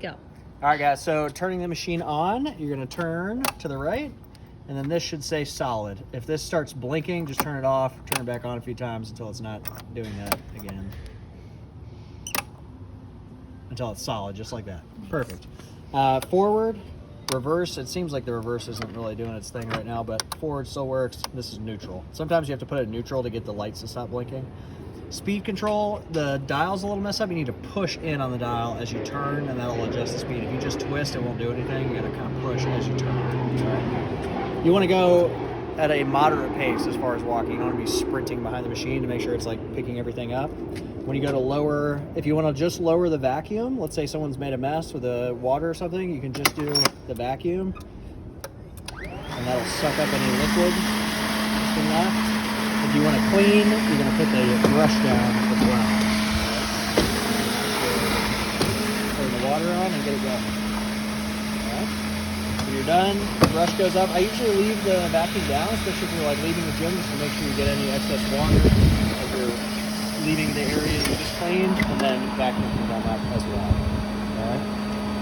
Go. All right, guys, so turning the machine on, you're gonna turn to the right, and then this should say solid. If this starts blinking, just turn it off, turn it back on a few times until it's not doing that again. Until it's solid, just like that. Perfect. Forward, reverse, it seems like the reverse isn't really doing its thing right now, but forward still works. This is neutral. Sometimes you have to put it in neutral to get the lights to stop blinking. Speed control, the dial's a little messed up. You need to push in on the dial as you turn, and that'll adjust the speed. If you just twist, it won't do anything. You gotta kind of push as you turn. All right? You wanna go at a moderate pace as far as walking. You don't wanna be sprinting behind the machine to make sure it's like picking everything up. When you go to lower, if you wanna just lower the vacuum, let's say someone's made a mess with the water or something, you can just do the vacuum, and that'll suck up any liquid that's been left. If you want to clean, you're going to put the brush down as well. Turn the water on and get it going. Alright. When you're done, the brush goes up. I usually leave the vacuum down, especially if you're like leaving the gym, just to make sure you get any excess water as you're leaving the area you just cleaned, and then vacuum can come up as well. Alright.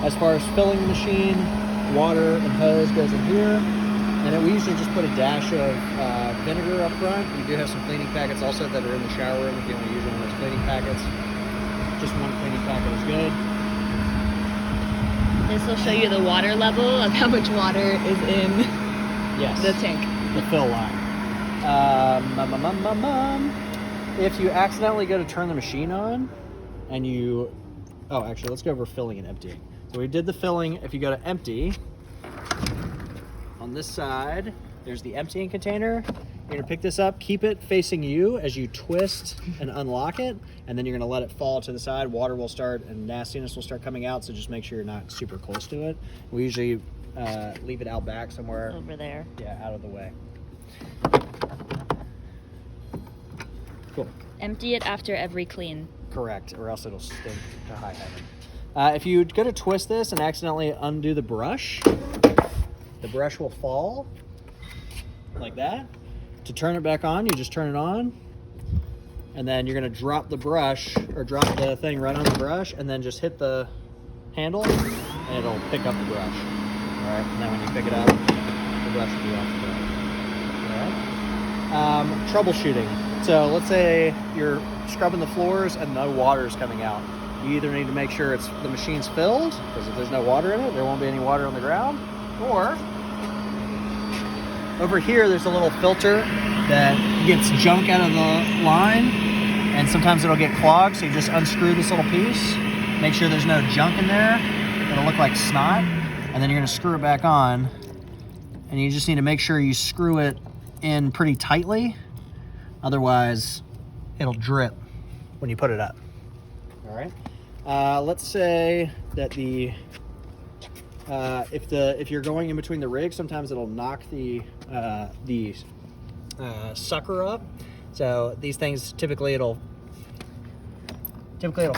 As far as filling the machine, water and hose goes in here. And then we usually just put a dash of vinegar up front. We do have some cleaning packets also that are in the shower room if you want to use one of those cleaning packets. Just one cleaning packet is good. This will show you the water level of how much water is in the tank. The fill line. If you accidentally go to turn the machine on and you... Oh, actually, let's go over filling and emptying. So we did the filling. If you go to empty... On this side, there's the emptying container. You're gonna pick this up, keep it facing you as you twist and unlock it, and then you're gonna let it fall to the side. Water will start and nastiness will start coming out, so just make sure you're not super close to it. We usually leave it out back somewhere. Over there. Yeah, out of the way. Cool. Empty it after every clean. Correct, or else it'll stink to high heaven. If you go to twist this and accidentally undo the brush will fall like that. To turn it back on, you just turn it on, and then you're gonna drop the brush, or drop the thing right on the brush, and then just hit the handle, and it'll pick up the brush. All right, and then when you pick it up, the brush will be off the brush. All right. Troubleshooting. So let's say you're scrubbing the floors and no water is coming out. You either need to make sure the machine's filled, because if there's no water in it, there won't be any water on the ground, or over here, there's a little filter that gets junk out of the line, and sometimes it'll get clogged, so you just unscrew this little piece, make sure there's no junk in there. It'll look like snot, and then you're gonna screw it back on, and you just need to make sure you screw it in pretty tightly, otherwise it'll drip when you put it up. All right. Let's say that if you're going in between the rigs, sometimes it'll knock the sucker up. So these things typically it'll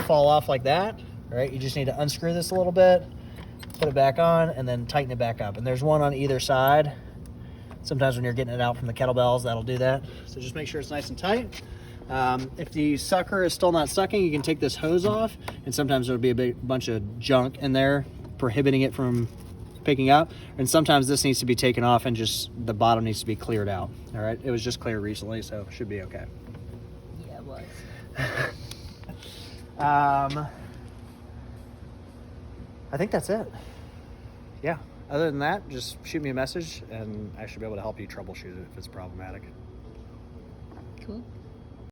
fall off like that. Right? You just need to unscrew this a little bit, put it back on, and then tighten it back up. And there's one on either side. Sometimes when you're getting it out from the kettlebells, that'll do that. So just make sure it's nice and tight. If the sucker is still not sucking, you can take this hose off, and sometimes there'll be a big bunch of junk in there prohibiting it from picking up, and sometimes this needs to be taken off and just the bottom needs to be cleared out. All right, it was just cleared recently, so it should be okay. Yeah, it was. I think that's it. Yeah, other than that, just shoot me a message and I should be able to help you troubleshoot it if it's problematic. Cool.